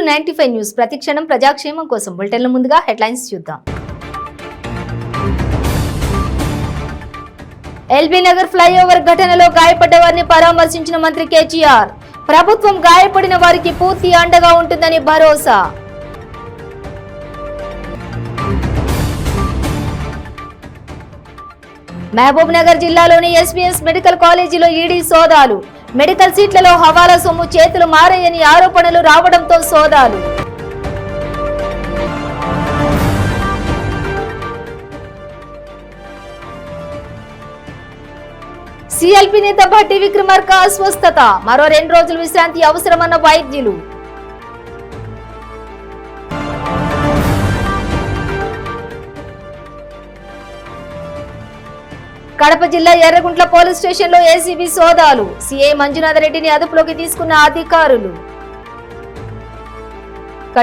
95 news ప్రతిక్షణం ప్రజాక్షేమం కోసం బులెటిన్ల ముందుగా హెడ్లైన్స్ చూద్దాం. ఎల్బీ నగర్ ఫ్లైఓవర్ ఘటనలో గాయపడ్డ వారిని పరామర్శించిన మంత్రి కేటీఆర్. ప్రభుత్వం గాయపడిన వారికి పూర్తి అండగా ఉంటుందని భరోసా. మహబూబ్ నగర్ జిల్లాలోని ఎస్వీఎస్ మెడికల్ కాలేజీలో ఈడీ సోదాలు. మెడికల్ సీట్లలో హవాలా సొమ్ము చేతులు మారాయని ఆరోపణలు రావడంతో సోదాలు. సిఎల్పి నేత భట్టి విక్రమార్క అస్వస్థత. మరో 2 రోజులు విశ్రాంతి అవసరమన్న వైద్యులు. కడప జిల్లా ఎర్రగుంట్ల పోలీస్ స్టేషన్లో ఏసీబీ సోదాలు. సీఐ మంజునాథ్ రెడ్డిని అదుపులోకి తీసుకున్న అధికారులు.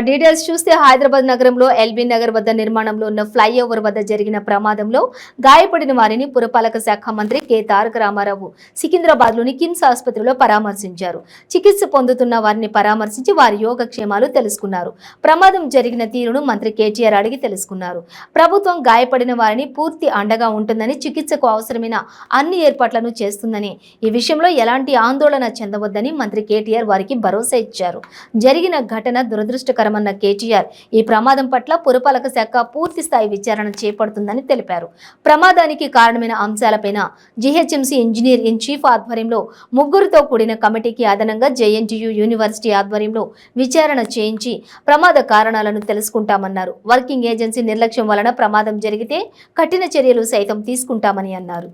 డీటెయిల్స్ చూస్తే హైదరాబాద్ నగరంలో ఎల్బీ నగర్ వద్ద నిర్మాణంలో ఉన్న ఫ్లైఓవర్ వద్ద జరిగిన ప్రమాదంలో గాయపడిన వారిని పురపాలక శాఖ మంత్రి కె తారక రామారావు సికింద్రాబాద్ లోని కిమ్స్ ఆసుపత్రిలో పరామర్శించారు. చికిత్స పొందుతున్న వారిని పరామర్శించి వారి యోగక్షేమాలు తెలుసుకున్నారు. ప్రమాదం జరిగిన తీరును మంత్రి కేటీఆర్ అడిగి తెలుసుకున్నారు. ప్రభుత్వం గాయపడిన వారిని పూర్తి అండగా ఉంటుందని, చికిత్సకు అవసరమైన అన్ని ఏర్పాట్లను చేస్తుందని, ఈ విషయంలో ఎలాంటి ఆందోళన చెందవద్దని మంత్రి కేటీఆర్ వారికి భరోసా ఇచ్చారు. జరిగిన ఘటన దురదృష్టకరమన్న కేటీఆర్ ఈ ప్రమాదం పట్ల పురపాలక శాఖ పూర్తి స్థాయి విచారణ చేపడుతుందని తెలిపారు. ప్రమాదానికి కారణమైన అంశాలపైన జీహెచ్ఎంసీ ఇంజనీర్ ఇన్ చీఫ్ ఆధ్వర్యంలో 3తో కూడిన కమిటీకి అదనంగా జేఎన్టీయూ యూనివర్సిటీ ఆధ్వర్యంలో విచారణ చేయించి ప్రమాద కారణాలను తెలుసుకుంటామన్నారు. వర్కింగ్ ఏజెన్సీ నిర్లక్ష్యం వలన ప్రమాదం జరిగితే కఠిన చర్యలు సైతం తీసుకుంటామని అన్నారు.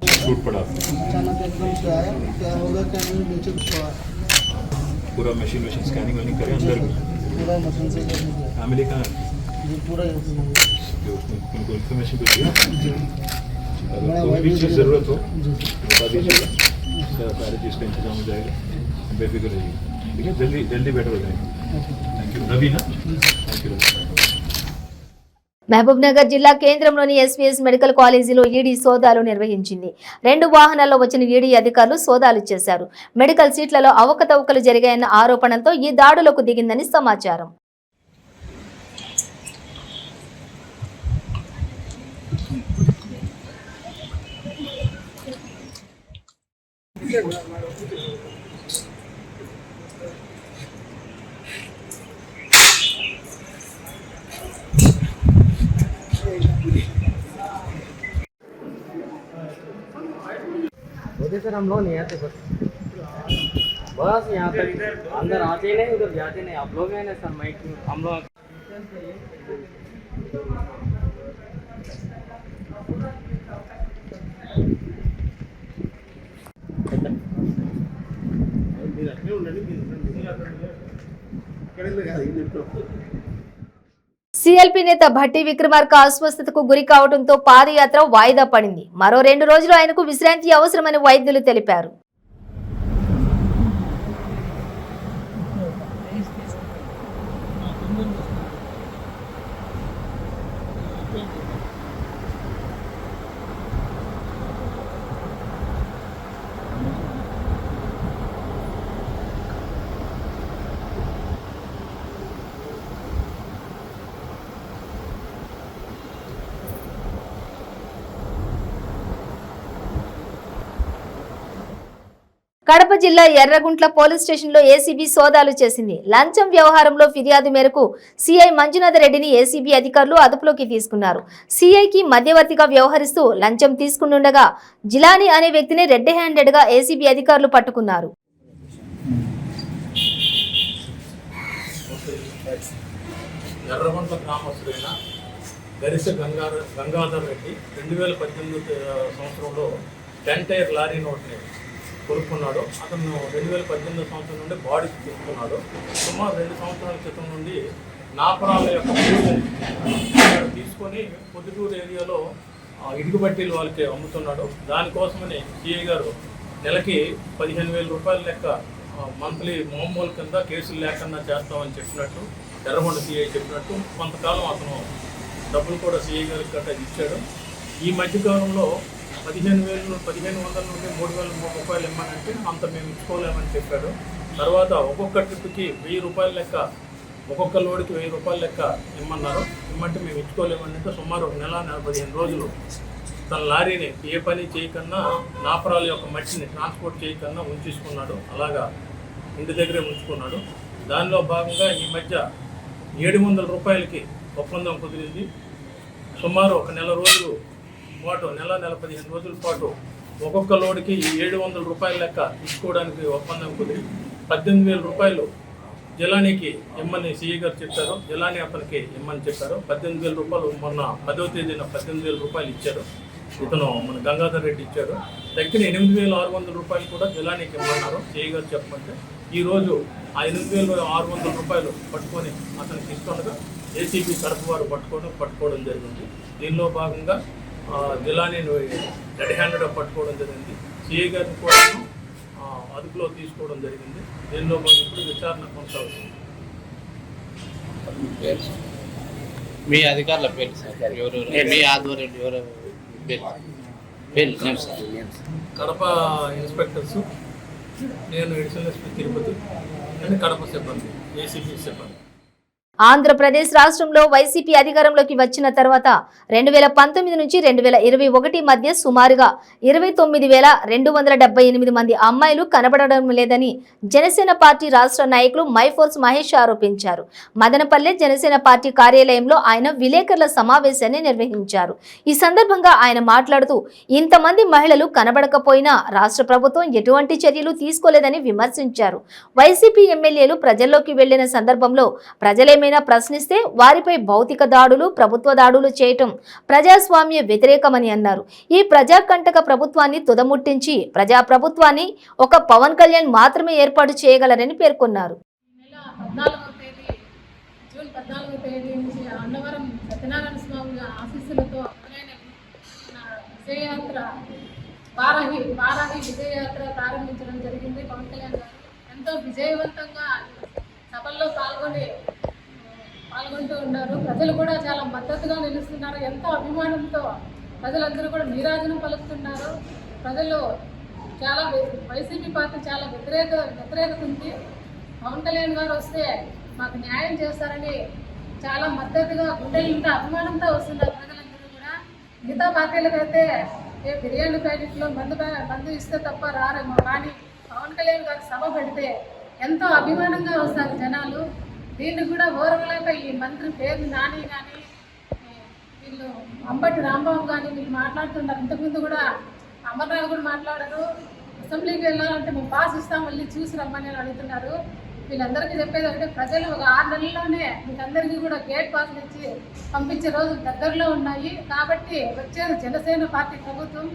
पूरा मशीन स्कैनिंग वाली करें अंदर पूरा मशीन से फैमिली का जी पूरा उनको इन्फॉर्मेशन भी दिया. अगर कोई भी चीज़ ज़रूरत हो बता दीजिएगा, सारे चीज़ का इंतजाम हो जाएगा. बेफिक्र रहिए, ठीक है. जल्दी जल्दी बेटर हो जाएगा. थैंक यू रवि ना, थैंक यू. మహబూబ్ నగర్ జిల్లా కేంద్రంలోని ఎస్వీఎస్ మెడికల్ కాలేజీలో ఈడీ సోదాలు నిర్వహించింది. 2 వాహనాల్లో వచ్చిన ఈడీ అధికారులు సోదాలు చేశారు. మెడికల్ సీట్లలో అవకతవకలు జరిగాయన్న ఆరోపణలతో ఈ దాడులకు దిగిందని సమాచారం. सर हम लोग नहीं आते बस यहाँ तक अंदर आते ही नहीं, उधर जाते नहीं. आप लोग हैं ना सर, माइक हम लोग సిఎల్పి నేత భట్టి విక్రమార్క అస్వస్థతకు గురి కావడంతో పాదయాత్ర వాయిదా పడింది. మరో 2 రోజులు ఆయనకు విశ్రాంతి అవసరమని వైద్యులు తెలిపారు. కడప జిల్లా ఎర్రగుంట్ల పోలీస్ స్టేషన్లో ఏసీబీ సోదాలు చేసింది. లంచం వ్యవహారంలో ఫిర్యాదు మేరకు సీఐ మంజునాథ్ రెడ్డిని ఏసీబీ అధికారులు అదుపులోకి తీసుకున్నారు. సీఐకి మధ్యవర్తిగా వ్యవహరిస్తూ లంచం తీసుకుంటుండగా జిలానీ అనే వ్యక్తిని రెడ్ హ్యాండెడ్ గా ఏసీబీ అధికారులు పట్టుకున్నారు. ఎర్రగుంట్ల గ్రామస్తుడైన గరిస గంగాధర్ రెడ్డి 2018 సంవత్సరంలో 10 టైర్ లారీ నోట్ని కొనుక్కున్నాడు. అతను 2018 సంవత్సరం నుండి బాడీ తీసుకున్నాడు. సుమారు 2 సంవత్సరాల క్రితం నుండి నాపరాల యొక్క తీసుకొని పొద్దుటూరు ఏరియాలో ఇటుకబట్టీలు వాళ్ళకి అమ్ముతున్నాడు. దానికోసమని సిఐ గారు నెలకి 15,000 రూపాయల లెక్క మంత్లీ మామూలు కింద కేసులు లేకుండా చేస్తామని చెప్పినట్టు ఎర్రగొండ సిఐ చెప్పినట్టు కొంతకాలం అతను డబ్బులు కూడా సిఐ గారికి గట్రా ఇచ్చాడు. ఈ మధ్యకాలంలో 15,100 నుండి 3,000 రూపాయలు ఇమ్మనంటే అంత మేము ఇచ్చుకోలేమని చెప్పాడు. తర్వాత ఒక్కొక్క ట్రిప్కి 1,000 రూపాయల లెక్క ఒక్కొక్క లోడ్కి 1000 రూపాయలు లెక్క ఇమ్మన్నారు. ఇమ్మంటే మేము ఇచ్చుకోలేమంటే సుమారు 1 నెల 15 రోజులు తన లారీని ఏ పని చేయకన్నా నాపరాల యొక్క మట్టిని ట్రాన్స్పోర్ట్ చేయకన్నా ఉంచేసుకున్నాడు. అలాగా ఇంటి దగ్గరే ఉంచుకున్నాడు. దానిలో భాగంగా ఈ మధ్య 700 రూపాయలకి ఒప్పందం కుదిరింది. సుమారు ఒక నెల రోజులు పాటు నెల 15 రోజుల పాటు ఒక్కొక్క లోడ్కి 700 రూపాయల లెక్క ఇచ్చుకోవడానికి ఒప్పందం కుదిరి 18,000 రూపాయలు జిలానీకి ఇమ్మని సిఐ గారు చెప్పారు. జిలానీ అతనికి ఇమ్మని చెప్పారు. 18,000 రూపాయలు మొన్న 10వ తేదీన 18,000 రూపాయలు ఇచ్చారు. ఇతను మన గంగాధర్ రెడ్డి ఇచ్చారు. తగ్గిన 8,600 రూపాయలు కూడా జిలానీకి ఇమ్మన్నారు సిఐ గారు చెప్పమంటే. ఈరోజు ఆ 8,600 రూపాయలు పట్టుకొని అతనికి ఇస్తుండగా ఏసీబీ తరఫు వారు పట్టుకోవడం జరిగింది. దీనిలో భాగంగా జిలానీని రెడ్ హ్యాండెడ్ పట్టుకోవడం జరిగింది. సిఐ గారిని కూడా అదుపులో తీసుకోవడం జరిగింది. దీనిలో ఇప్పుడు విచారణ కొనసాగుతుంది. మీ అధికారుల పేరు సార్, ఎవరు మీ ఆధ్వర్యంలో ఎవరు పేరు కడప ఇన్స్పెక్టర్స్, నేను additional SP Tirupati and Kadapa సిబ్బంది, ఏసీపీ సిబ్బంది. ఆంధ్రప్రదేశ్ రాష్ట్రంలో వైసీపీ అధికారంలోకి వచ్చిన తర్వాత 2019 నుంచి 2021 మధ్య సుమారుగా 29,278 మంది అమ్మాయిలు కనబడడం లేదని జనసేన పార్టీ రాష్ట్ర నాయకులు మైఫోర్స్ మహేష్ ఆరోపించారు. మదనపల్లె జనసేన పార్టీ కార్యాలయంలో ఆయన విలేకరుల సమావేశాన్ని నిర్వహించారు. ఈ సందర్భంగా ఆయన మాట్లాడుతూ ఇంతమంది మహిళలు కనబడకపోయినా రాష్ట్ర ప్రభుత్వం ఎటువంటి చర్యలు తీసుకోలేదని విమర్శించారు. వైసీపీ ఎమ్మెల్యేలు ప్రజల్లోకి వెళ్లిన సందర్భంలో ప్రజలేమైనా ప్రశ్నిస్తే వారిపై భౌతిక దాడులు, ప్రభుత్వ దాడులు చేయటం ప్రజాస్వామ్య వ్యతిరేకమని అన్నారు. ఈ ప్రజాకంటక ప్రభుత్వాన్ని తుదముట్టించి ప్రజాప్రభుత్వాన్ని ఒక పవన్ కళ్యాణ్ మాత్రమే ఏర్పాటు చేయగలరని పేర్కొన్నారు. జూన్ 14వ తేదీ నుంచి అన్నవరం సత్యనారాయణ స్వామి ఆశీస్సులతో విజయయాత్ర వారాహి విజయయాత్ర ప్రారంభించడం జరిగింది. పవన్ కళ్యాణ్ గారు ఎంతో విజయవంతంగా సభల్లో పాల్గొంటూ ఉన్నారు. ప్రజలు కూడా చాలా మద్దతుగా నిలుస్తున్నారు. ఎంతో అభిమానంతో ప్రజలందరూ కూడా నీరాజనం పలుకుతున్నారు. ప్రజలు చాలా వైసీపీ పార్టీ చాలా వ్యతిరేకత ఉంది. పవన్ కళ్యాణ్ గారు వస్తే మాకు న్యాయం చేస్తారని చాలా మద్దతుగా గుండెలుంటే అభిమానంతో వస్తున్నారు ప్రజలందరూ కూడా. మిగతా పార్టీలకైతే ఏ బిర్యానీ ప్యాకెట్లో మందు ఇస్తే తప్ప రారేమో, కానీ పవన్ కళ్యాణ్ గారు సభ పెడితే ఎంతో అభిమానంగా వస్తారు జనాలు. దీన్ని కూడా ఓర్వలేక ఈ మంత్రి పేరు నాని కానీ వీళ్ళు అంబటి రాంబాబు కానీ వీళ్ళు మాట్లాడుతున్నారు. ఇంతకుముందు కూడా అమర్నాథ్ కూడా మాట్లాడారు. అసెంబ్లీకి వెళ్ళాలంటే మేము పాస్ ఇస్తాం, మళ్ళీ చూసి రమ్మని అడుగుతున్నారు. వీళ్ళందరికీ చెప్పేది అంటే ప్రజలు ఒక 6 నెలల్లోనే మీకందరికీ కూడా గేట్ పాస్లు ఇచ్చి పంపించే రోజులు దగ్గరలో ఉన్నాయి. కాబట్టి వచ్చేది జనసేన పార్టీ ప్రభుత్వం.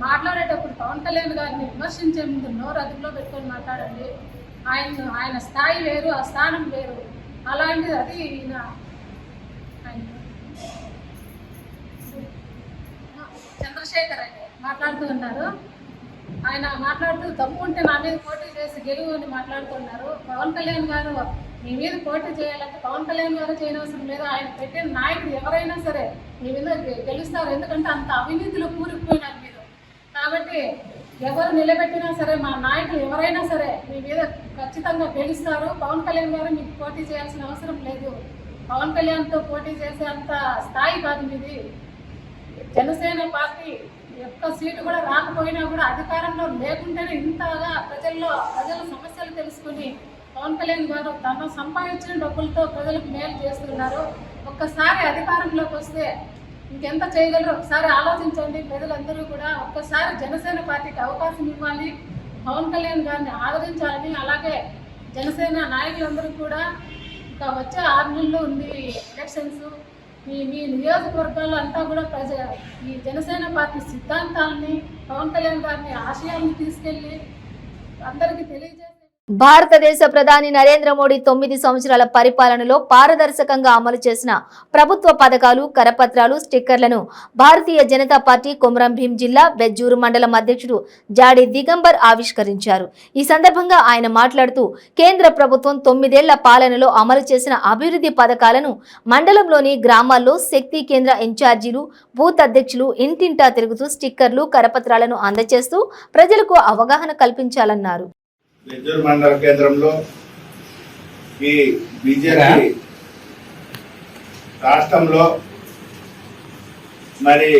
మాట్లాడేటప్పుడు పవన్ కళ్యాణ్ గారిని విమర్శించే ముందు నోరు అదుపులో పెట్టుకొని మాట్లాడండి. ఆయన స్థాయి వేరు, ఆ స్థానం వేరు. అలాంటిది అది చంద్రశేఖర్ అని మాట్లాడుతూ ఉన్నారు. ఆయన మాట్లాడుతూ తప్పుంటే నా మీద పోటీ చేసి గెలువు అని మాట్లాడుతున్నారు. పవన్ కళ్యాణ్ గారు మీ మీద పోటీ చేయాలంటే పవన్ కళ్యాణ్ గారు చేయనవసరం లేదు. ఆయన పెట్టిన నాయకుడు ఎవరైనా సరే మీ మీద గెలుస్తారు. ఎందుకంటే అంత అవినీతిలో కూరుకుపోయినారు మీరు. కాబట్టి ఎవరు నిలబెట్టినా సరే, మా నాయకులు ఎవరైనా సరే మీ మీద ఖచ్చితంగా గెలుస్తారు. పవన్ కళ్యాణ్ గారు మీకు పోటీ చేయాల్సిన అవసరం లేదు. పవన్ కళ్యాణ్తో పోటీ చేసే అంత స్థాయి కాదు మీది. జనసేన పార్టీ ఒక్క సీటు కూడా రాకపోయినా కూడా అధికారంలో లేకుంటేనే ఇంతగా ప్రజల సమస్యలు తెలుసుకుని పవన్ కళ్యాణ్ గారు తను సంపాదించిన డబ్బులతో ప్రజలకు మేలు చేస్తున్నారు. ఒక్కసారి అధికారంలోకి వస్తే ఇంకెంత చేయగలరు ఒకసారి ఆలోచించండి. ప్రజలందరూ కూడా ఒక్కసారి జనసేన పార్టీకి అవకాశం ఇవ్వాలి, పవన్ కళ్యాణ్ గారిని ఆదరించాలని. అలాగే జనసేన నాయకులందరూ కూడా ఇంకా వచ్చే 6 నెలలు ఉంది ఎలక్షన్స్. మీ నియోజకవర్గాల్లో అంతా కూడా ఈ జనసేన పార్టీ సిద్ధాంతాలని, పవన్ కళ్యాణ్ గారిని ఆశయాలను తీసుకెళ్ళి అందరికీ తెలియజేసి భారతదేశ ప్రధాని నరేంద్ర మోడీ 9 సంవత్సరాల పరిపాలనలో పారదర్శకంగా అమలు చేసిన ప్రభుత్వ పథకాలు, కరపత్రాలు, స్టిక్కర్లను భారతీయ జనతా పార్టీ కొమరం భీం జిల్లా బెజ్జూరు మండలం అధ్యక్షుడు జాడి దిగంబర్ ఆవిష్కరించారు. ఈ సందర్భంగా ఆయన మాట్లాడుతూ కేంద్ర ప్రభుత్వం 9 ఏళ్ల పాలనలో అమలు చేసిన అభివృద్ధి పథకాలను మండలంలోని గ్రామాల్లో శక్తి కేంద్ర ఇన్ఛార్జీలు, బూత్ అధ్యక్షులు ఇంటింటా తిరుగుతూ స్టిక్కర్లు, కరపత్రాలను అందజేస్తూ ప్రజలకు అవగాహన కల్పించాలన్నారు. బెజ్జూరు మండల కేంద్రంలో ఈ బీజేపీ రాష్ట్రంలో మరి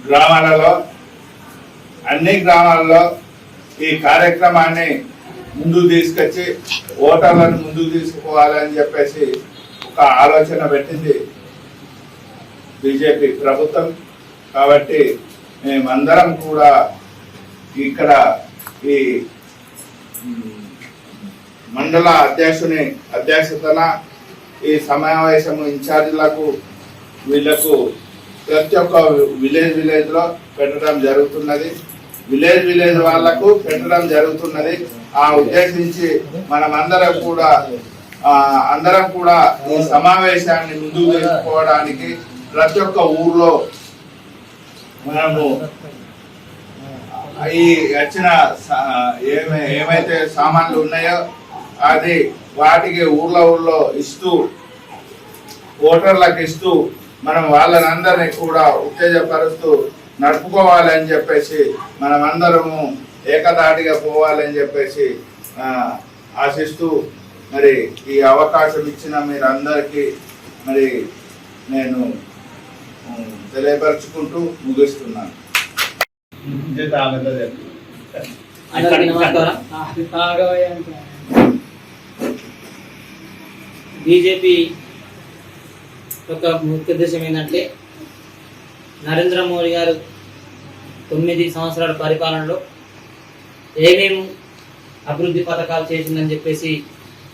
గ్రామాలలో అన్ని గ్రామాల్లో ఈ కార్యక్రమాన్ని ముందుకు తీసుకొచ్చి ఓటర్లను ముందుకు తీసుకుపోవాలని చెప్పేసి ఒక ఆలోచన పెట్టింది బీజేపీ ప్రభుత్వం. కాబట్టి మేమందరం కూడా ఇక్కడ ఈ మండల అధ్యక్షుని అధ్యక్షతన ఈ సమావేశం ఇన్ఛార్జీలకు వీళ్లకు ప్రతి ఒక్క విలేజ్ లో పెట్టడం జరుగుతున్నది. విలేజ్ వాళ్లకు పెట్టడం జరుగుతున్నది. ఆ ఉద్దేశించి అందరం కూడా ఈ సమావేశాన్ని ముందుకు తీసుకోవడానికి ప్రతి ఒక్క ఊర్లో మనము ఈ వచ్చిన ఏమైతే సామాన్లు ఉన్నాయో అది వాటికి ఊర్లో ఇస్తూ ఓటర్లకు ఇస్తూ మనం వాళ్ళనందరినీ కూడా ఉత్తేజపరుస్తూ నడుపుకోవాలని చెప్పేసి మనమందరము ఏకదాటిగా పోవాలని చెప్పేసి ఆశిస్తూ మరి ఈ అవకాశం ఇచ్చిన మీరందరికీ మరి నేను తెలియపరుచుకుంటూ ముగిస్తున్నాను. బీజేపీ యొక్క ముఖ్య ఉద్దేశం ఏంటంటే నరేంద్ర మోడీ గారు 9 సంవత్సరాల పరిపాలనలో ఏమేమి అభివృద్ధి పథకాలు చేసిందని చెప్పేసి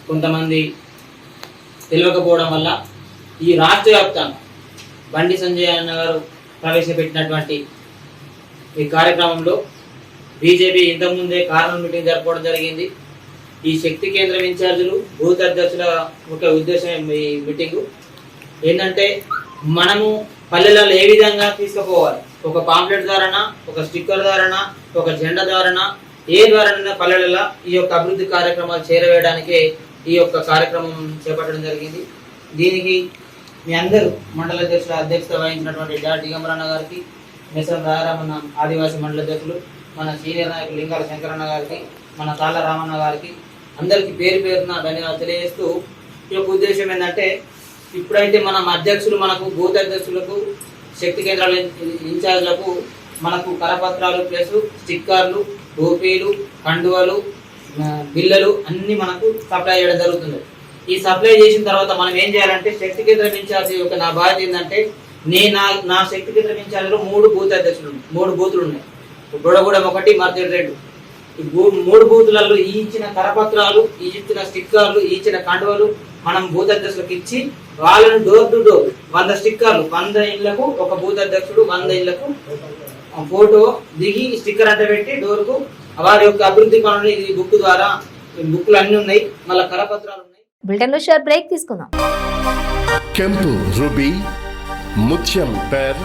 కొంతమంది తెలియకపోవడం వల్ల ఈ రాష్ట్ర వ్యాప్తంగా బండి సంజయ్ అన్న గారు ప్రవేశపెట్టినటువంటి ఈ కార్యక్రమంలో బీజేపీ ఇంతకుముందే కార్నర్ మీటింగ్ జరపడం జరిగింది. ఈ శక్తి కేంద్రం ఇన్ఛార్జీలు బూత్ అధ్యక్షుల ముఖ్య ఉద్దేశం ఈ మీటింగు ఏంటంటే మనము పల్లెలలో ఏ విధంగా తీసుకుపోవాలి, ఒక పాంప్లెట్ ద్వారానా, ఒక స్టిక్కర్ ద్వారానా, ఒక జెండా ద్వారానా, ఏ ద్వారానైనా పల్లెలలో ఈ యొక్క అభివృద్ధి కార్యక్రమాలు చేరవేయడానికే ఈ యొక్క కార్యక్రమం చేపట్టడం జరిగింది. దీనికి మీ అందరూ మండల అధ్యక్షత వహించినటువంటి డాక్టర్ దిగంబరన్న గారికి, మెసరం రాయరామన్న ఆదివాసీ మండల అధ్యక్షులు, మన సీనియర్ నాయకులు లింగాల శంకరన్న గారికి, మన తాళ్ళ రామన్న గారికి అందరికీ పేరున ధన్యవాదాలు తెలియజేస్తూ ఈ యొక్క ఉద్దేశం ఏంటంటే ఇప్పుడైతే మనం అధ్యక్షులు మనకు బూత్ అధ్యక్షులకు శక్తి కేంద్రాల ఇన్ఛార్జ్లకు మనకు కరపత్రాలు ప్లస్ స్టిక్కర్లు, టోపీలు, కండువలు, బిల్లలు అన్నీ మనకు సప్లై చేయడం జరుగుతుంది. ఈ సప్లై చేసిన తర్వాత మనం ఏం చేయాలంటే శక్తి కేంద్రం ఇన్ఛార్జ్ యొక్క నా బాధ్యత ఏంటంటే నా శక్తి కేంద్రం ఇన్ఛార్జ్లో 3 బూత్ అధ్యక్షులు ఉన్నాయి, 3 బూతులు ఉన్నాయి. బుడగూడెం 1, మర్తిడి 2. ఈ 3 బూతులలో ఈ ఇచ్చిన కరపత్రాలు, ఈ ఇచ్చిన స్టిక్కర్లు, ఈ ఇచ్చిన కండువలు మనం బూత్ అధ్యక్షులకు ఇచ్చి వాళ్ళను డోర్ టు డోర్ 100 స్టిక్కర్లు, 100 ఇళ్లకు ఒక బూత్ అధ్యక్షుడు 100 ఇళ్లకు ఫోటో దిగి స్టిక్కర్ అంటే పెట్టి డోర్కు వారి యొక్క అభివృద్ధి పనులు ఈ బుక్ ద్వారా బుక్లు అన్ని ఉన్నాయి, మళ్ళీ కరపత్రాలు ఉన్నాయి. బులెటిన్ లో షార్ట్ బ్రేక్ తీసుకుందాం. ಕೆಂಪು ರುಬಿ, ಮುತ್ಯಂ ಪೇರ್,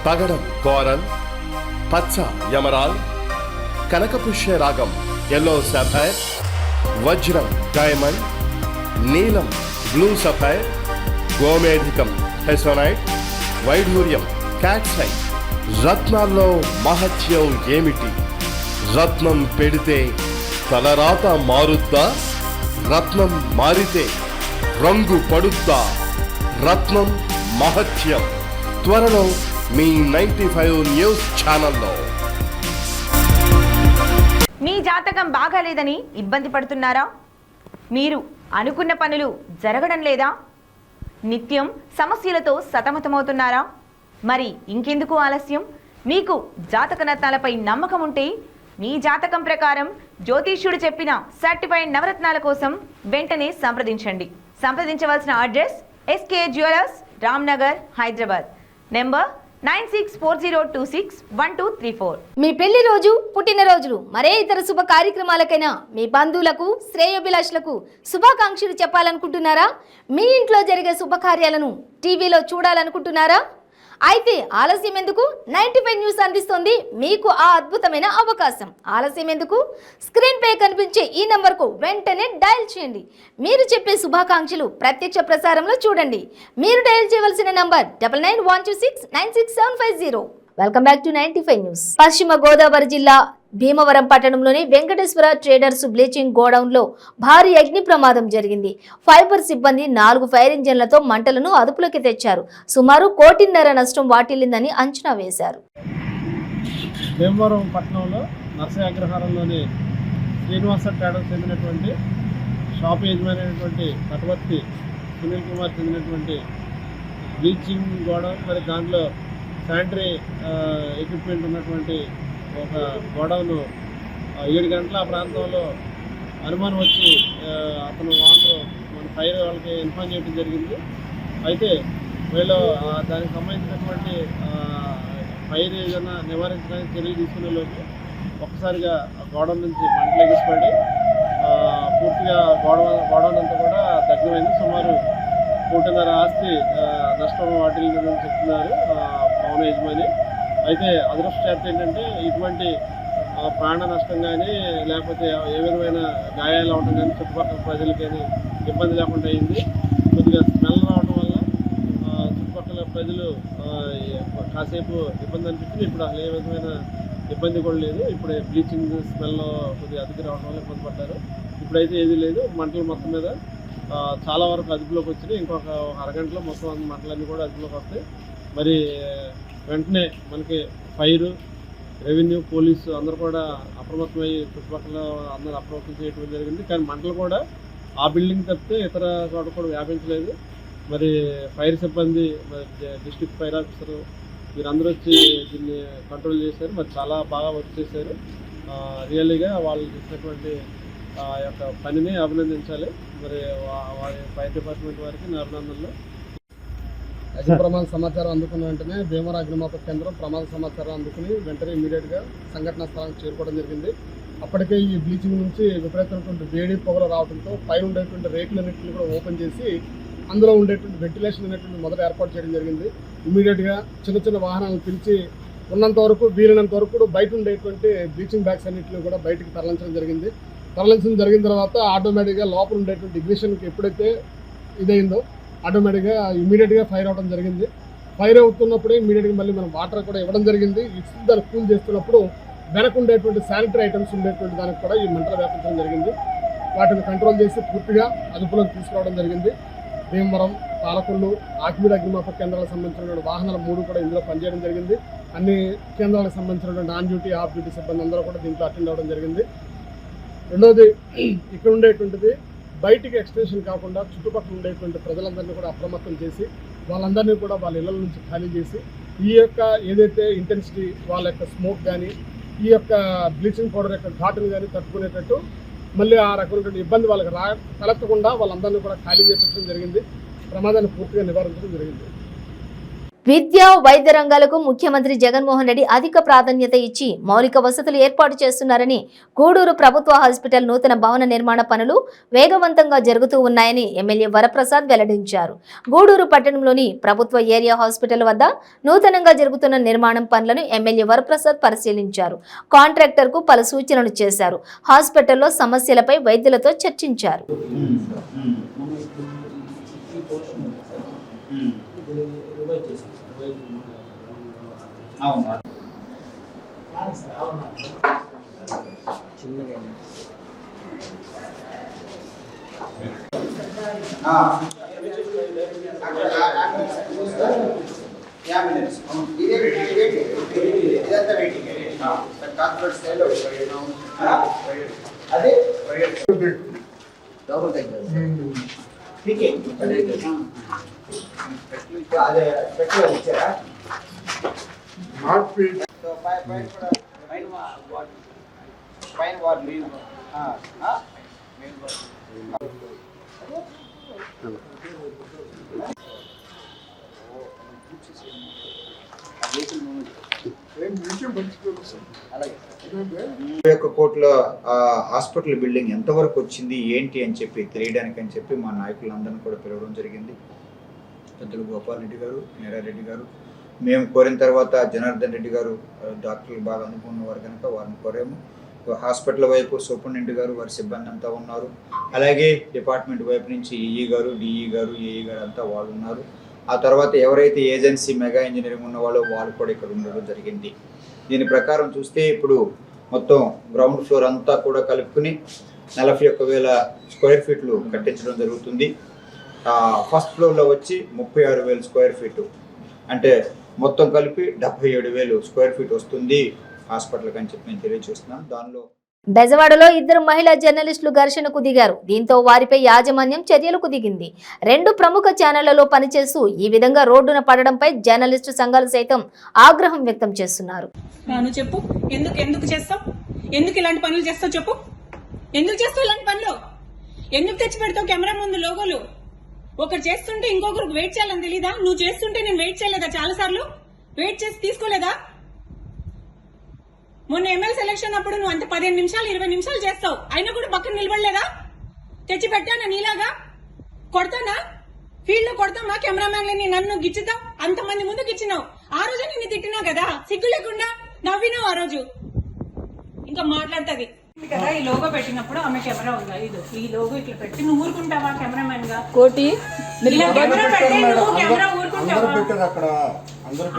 పగడం కోరల్, పచ్చ యమరాల్, కనకపుష్య రాగం ఎల్లో సఫైర్, వజ్రం డైమండ్, నీలం బ్లూ సఫైర్, గోమేధికం హెసోనైట్, వైఢూర్యం క్యాట్సైట్. రత్నాల్లో మహత్యం ఏమిటి? రత్నం పెడితే తలరాత మారుద్దా? రత్నం మారితే రంగు పడుద్దా? రత్నం మహత్యం త్వరలో మీ 95 న్యూస్ ఛానల్లో. మీ జాతకం బాగాలేదని ఇబ్బంది పడుతున్నారా? మీరు అనుకున్న పనులు జరగడం లేదా? నిత్యం సమస్యలతో సతమతమవుతున్నారా? మరి ఇంకెందుకు ఆలస్యం? మీకు జాతక రత్నాలపై నమ్మకం ఉంటే మీ జాతకం ప్రకారం జ్యోతిష్యుడు చెప్పిన సర్టిఫైడ్ నవరత్నాల కోసం వెంటనే సంప్రదించవలసిన address SK jewellers, Ramnagar, Hyderabad. Number 9640261234. మీ పెళ్లి రోజు, పుట్టినరోజులు, మరే ఇతర శుభ కార్యక్రమాలకైనా మీ బంధువులకు, శ్రేయోభిలాషులకు శుభాకాంక్షలు చెప్పాలనుకుంటున్నారా? మీ ఇంట్లో జరిగే శుభకార్యాలను టీవీలో చూడాలనుకుంటున్నారా? అయితే ఆలస్యం ఎందుకు? 95 న్యూస్ అందిస్తోంది మీకు ఆ అద్భుతమైన అవకాశం. ఆలస్యం ఎందుకు? స్క్రీన్ పై కనిపించే ఈ నంబర్కు వెంటనే డయల్ చేయండి. మీరు చెప్పే శుభాకాంక్షలు ప్రత్యక్ష ప్రసారంలో చూడండి. మీరు డయల్ చేయవలసిన number 9912696750. Welcome back to 95 news. పశ్చిమ గోదావరి జిల్లా భీమవరం పట్టణంలోని వెంకటేశ్వర ట్రేడర్స్ బ్లీచింగ్ గోడౌన్లో భారీ అగ్ని ప్రమాదం జరిగింది. ఫైబర్ సిబ్బంది 4 ఫైర్ ఇంజన్లతో మంటలను అదుపులోకి తెచ్చారు. సుమారు 1.5 కోటి నష్టం వాటిల్లిందని అంచనా వేశారు. భీమవరం పట్టణంలో నర్సరీ అగ్రహారంలోని శ్రీనివాస ట్రేడర్స్ చెందినటువంటి షాప్ యజమాని అయినటువంటి కటవర్తి సునీల్ కుమార్ చెందినటువంటి బ్లీచింగ్ గోడౌన్, మరి దాంట్లో శానిటరీ ఎక్విప్మెంట్ ఉన్నటువంటి ఒక గోడౌన్ 7 గంటల ఆ ప్రాంతంలో అనుమానం వచ్చి అతను మన ఫైర్ వాళ్ళకి ఇన్ఫార్మ్ చేయడం జరిగింది. అయితే వీళ్ళు దానికి సంబంధించినటువంటి ఫైర్ ఏదైనా నివారించడానికి చర్యలు తీసుకునే లోపు ఒక్కసారిగా గోడౌన్ నుంచి మంటలు ఎగిసిపడి పూర్తిగా గోడౌన్ అంతా కూడా దగ్ధమైంది. సుమారు 1.5 కోటి ఆస్తి నష్టం వాటిల్లిందని చెప్తున్నారు భవన యజమాని. అయితే అదృష్టశాత్తు ఏంటంటే ఇటువంటి ప్రాణ నష్టం కానీ లేకపోతే ఏ విధమైన గాయాలు అవడం కానీ చుట్టుపక్కల ప్రజలకి కానీ ఇబ్బంది లేకుండా అయింది. కొద్దిగా స్మెల్ రావడం వల్ల చుట్టుపక్కల ప్రజలు కాసేపు ఇబ్బంది అనిపించింది. ఇప్పుడు అసలు ఏ విధమైన ఇబ్బంది కూడా లేదు. ఇప్పుడు బ్లీచింగ్ స్మెల్ కొద్దిగా అధిక రావడం వల్ల ఇబ్బంది పడ్డారు. ఇప్పుడైతే ఏది లేదు. మంటలు మొత్తం మీద చాలా వరకు అదుపులోకి వచ్చినాయి. ఇంకొక అరగంటలో మొత్తం మంటలన్నీ కూడా అదుపులోకి వస్తాయి. మరి వెంటనే మనకి ఫైరు, రెవెన్యూ, పోలీసు అందరూ కూడా అప్రమత్తమై చుట్టుపక్కల అందరూ అప్రమత్తం చేయడం జరిగింది. కానీ మంటలు కూడా ఆ బిల్డింగ్ తప్పితే ఇతర చోట కూడా వ్యాపించలేదు. మరి ఫైర్ సిబ్బంది, డిస్ట్రిక్ట్ ఫైర్ ఆఫీసరు వీరందరూ వచ్చి దీన్ని కంట్రోల్ చేశారు. మరి చాలా బాగా వర్క్ చేశారు. రియల్లీగా వాళ్ళు చేసినటువంటి యొక్క పనిని అభినందించాలి. మరి వారి ఫైర్ డిపార్ట్మెంట్ వారికి నా అభినందనలు. అగ్ని ప్రమాద సమాచారం అందుకున్న వెంటనే భీమవరం అగ్నిమాపక కేంద్రం ప్రమాద సమాచారం అందుకుని వెంటనే ఇమీడియట్గా సంఘటనా స్థలానికి చేరుకోవడం జరిగింది. అప్పటికే ఈ బ్లీచింగ్ నుంచి విపరీతమైనటువంటి వేడి పొగలు రావడంతో పైన ఉండేటువంటి రేకులన్నింటినీ కూడా ఓపెన్ చేసి అందులో ఉండేటువంటి వెంటిలేషన్ అనేటువంటి మొదట ఏర్పాటు చేయడం జరిగింది. ఇమీడియట్గా చిన్న వాహనాలను పిలిచి ఉన్నంత వరకు వీలైనంత వరకు కూడా బయట ఉండేటువంటి బ్లీచింగ్ బ్యాగ్స్ అన్నింటినీ కూడా బయటికి తరలించడం జరిగింది. తరలించడం జరిగిన తర్వాత ఆటోమేటిక్గా లోపల ఉండేటువంటి ఇగ్నిషన్కి ఎప్పుడైతే ఇదైందో ఆటోమేటిక్గా ఇమీడియట్గా ఫైర్ అవడం జరిగింది. ఫైర్ అవుతున్నప్పుడే ఇమీడియట్గా మళ్ళీ మనం వాటర్ కూడా ఇవ్వడం జరిగింది. దాన్ని కూల్ చేస్తున్నప్పుడు వెనక ఉండేటువంటి శానిటరీ ఐటమ్స్ ఉండేటువంటి దానికి కూడా ఈ మంటలు వ్యాపించడం జరిగింది. వాటిని కంట్రోల్ చేసి పూర్తిగా అదుపులోకి తీసుకురావడం జరిగింది. భీమవరం, పాలకొల్లు, ఆకివీడు అగ్నిమాపక కేంద్రాలకు సంబంధించినటువంటి వాహనాలు 3 కూడా ఇందులో పనిచేయడం జరిగింది. అన్ని కేంద్రాలకు సంబంధించినటువంటి ఆన్ డ్యూటీ, ఆఫ్ డ్యూటీ సిబ్బంది అందరూ కూడా దీంట్లో అటెండ్ అవ్వడం జరిగింది. రెండోది, ఇక్కడ ఉండేటువంటిది బయటికి ఎక్స్టెన్షన్ కాకుండా చుట్టుపక్కల ఉండేటువంటి ప్రజలందరినీ కూడా అప్రమత్తం చేసి వాళ్ళందరినీ కూడా వాళ్ళ ఇళ్ల నుంచి ఖాళీ చేసి ఈ యొక్క ఏదైతే ఇంటెన్సిటీ వాళ్ళ యొక్క స్మోక్ కానీ ఈ యొక్క బ్లీచింగ్ పౌడర్ యొక్క ఘాటును కానీ తట్టుకునేటట్టు మళ్ళీ ఆ రకమైనటువంటి ఇబ్బంది వాళ్ళకి తలెత్తకుండా వాళ్ళందరినీ కూడా ఖాళీ చేయించడం జరిగింది. ప్రమాదాన్ని పూర్తిగా నివారించడం జరిగింది. విద్య, వైద్య రంగాలకు ముఖ్యమంత్రి జగన్మోహన్ రెడ్డి అధిక ప్రాధాన్యత ఇచ్చి మౌలిక వసతులు ఏర్పాటు చేస్తున్నారని గూడూరు ప్రభుత్వ హాస్పిటల్ నూతన భవన నిర్మాణ పనులు వేగవంతంగా జరుగుతూ ఉన్నాయని ఎమ్మెల్యే వరప్రసాద్ వెల్లడించారు. గూడూరు పట్టణంలోని ప్రభుత్వ ఏరియా హాస్పిటల్ వద్ద నూతనంగా జరుగుతున్న నిర్మాణం పనులను ఎమ్మెల్యే వరప్రసాద్ పరిశీలించారు. కాంట్రాక్టర్కు పలు సూచనలు చేశారు. హాస్పిటల్లో సమస్యలపై వైద్యులతో చర్చించారు. కోట్ల హాస్పిటల్ బిల్డింగ్ ఎంతవరకు వచ్చింది ఏంటి అని చెప్పి తెలియడానికని చెప్పి మా నాయకులందరినీ కూడా పిలవడం జరిగింది. పెద్దలు గోపాల్ రెడ్డి గారు, నేరారెడ్డి గారు, మేము కోరిన తర్వాత జనార్దన్ రెడ్డి గారు డాక్టర్లు బాగా అనుకున్న వారు కనుక వారిని కోరాము. హాస్పిటల్ వైపు సూపరింటెండెంట్ గారు, వారి సిబ్బంది అంతా ఉన్నారు. అలాగే డిపార్ట్మెంట్ వైపు నుంచి ఈఈ గారు, డిఈ గారు, ఏఈ గారు అంతా వాళ్ళు ఉన్నారు. ఆ తర్వాత ఎవరైతే ఏజెన్సీ మెగా ఇంజనీరింగ్ ఉన్న వాళ్ళు కూడా ఇక్కడ ఉండడం జరిగింది. దీని ప్రకారం చూస్తే ఇప్పుడు మొత్తం గ్రౌండ్ ఫ్లోర్ అంతా కూడా కలుపుకుని 41,000 స్క్వేర్ ఫీట్లు కట్టించడం జరుగుతుంది. ఫస్ట్ ఫ్లోర్లో వచ్చి 36,000 స్క్వేర్ ఫీటు, అంటే మొత్తం కలిపి 77,000 స్క్వేర్ ఫీట్ వస్తుంది హాస్పిటల్కి అని చెప్పి నేను తెలియజేస్తున్నాను. దానిలో బెజవాడలో 2 మహిళా జర్నలిస్టులు ఘర్షణకు దిగారు. దీంతో వారిపై యాజమాన్యం చర్యలకు దిగింది. 2 ప్రముఖ ఛానళ్లలో పనిచేస్తూ ఈ విధంగా రోడ్డున పడడంపై జర్నలిస్టు సంఘాలు సైతం ఆగ్రహం వ్యక్తం చేస్తున్నారు. చెప్పు, ఎందుకు చేస్తావు? ఎందుకు ఇలాంటి పనులు చేస్తావు? చెప్పు, ఎందుకు చేస్తావు ఇలాంటి పనులు? ఎందుకు తెచ్చి పెడతావు కెమెరా ముందు లోగోలు? ఒకరు చేస్తుంటే ఇంకొకరికి వెయిట్ చేయాలని తెలీదా? నువ్వు చేస్తుంటే నేను వెయిట్ చేయలేదా? చాలా సార్లు వెయిట్ చేసి తీసుకోలేదా? మొన్న ఎమ్మెల్యే సెలక్షన్ అప్పుడు నువ్వు అంత 15 నిమిషాలు 20 నిమిషాలు చేస్తావు, అయినా కూడా పక్కన నిలబడలేదా? తెచ్చి పెట్టానా? నీలాగా కొడతానా? ఫీల్డ్ లో కొడతామా? కెమెరామ్యాన్లని నన్ను గిచ్చుతావు, అంతమంది ముందు గిచ్చినావు. ఆ రోజు నిన్ను తిట్టినా కదా, సిగ్గు లేకుండా నవ్వినావు ఆ రోజు. ఇంకా మాట్లాడుతుంది కదా. ఈ లోగో పెట్టినప్పుడు ఆమె కెమెరా ఉందా? ఈ లోగో ఇట్లా పెట్టి నువ్వు ఊరుకుంటావా? కెమెరామెన్ గా కోటి కెమెరా పెట్టి నువ్వు కెమెరా ఊరుకుంటావా?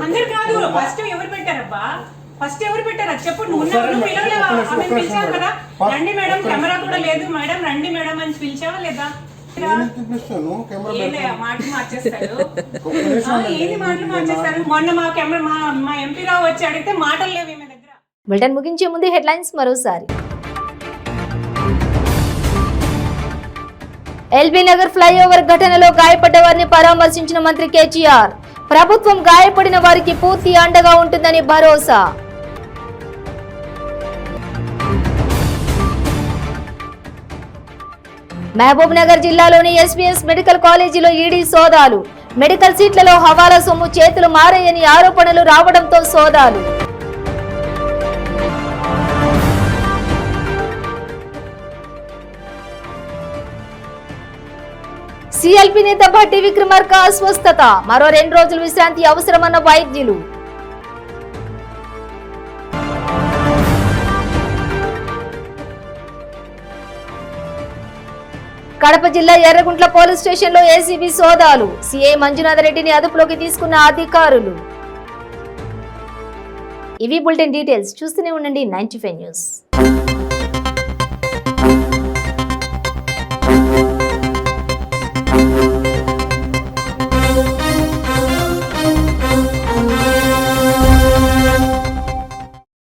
అందరు కాదు, ఫస్ట్ ఎవరు పెట్టారబ్బా? ఫస్ట్ ఎవరు పెట్టారు చెప్పు. నువ్వు పిలవలేవా? ఆమె పిలిచావు కదా, రండి మేడం, కెమెరా కూడా లేదు మేడం, రండి మేడం అని పిలిచావా లేదా? మాటలు మార్చేస్తారు. ఏది మాటలు మార్చేస్తారు? మొన్న మా ఎంపీ రావు వచ్చి అడిగితే మాటలు లేవు ఈమె దగ్గర. బులెటిన్ ముగించే ముందు హెడ్లైన్స్ మరోసారి. ఎల్బీ నగర్ ఫ్లైఓవర్ ఘటనలో గాయపడ్డ వారిని పరామర్శించిన మంత్రి కేటీఆర్. ప్రభుత్వం గాయపడిన వారికి పూర్తి అండగా ఉంటుందని భరోసా. మహబూబ్ నగర్ జిల్లాలోని ఎస్వీఎస్ మెడికల్ కాలేజీలో ఈడీ సోదాలు. మెడికల్ సీట్లలో హవాలా సొమ్ము చేతులు మారాయని ఆరోపణలు రావడంతో సోదాలు. సిఎల్పి నేత భట్టి విక్రమార్క అస్వస్థత, మరో 2 రోజులు విశ్రాంతి అవసరమన్న వైద్యులు. కడప జిల్లా ఎర్రగుంట్ల పోలీస్ స్టేషన్లో ఏసీబీ సోదాలు. సీఐ మంజునాథ్ రెడ్డిని అదుపులోకి తీసుకున్న అధికారులు. ఇవి బులెటిన్ డీటెయిల్స్. చూస్తూనే ఉండండి 95 న్యూస్.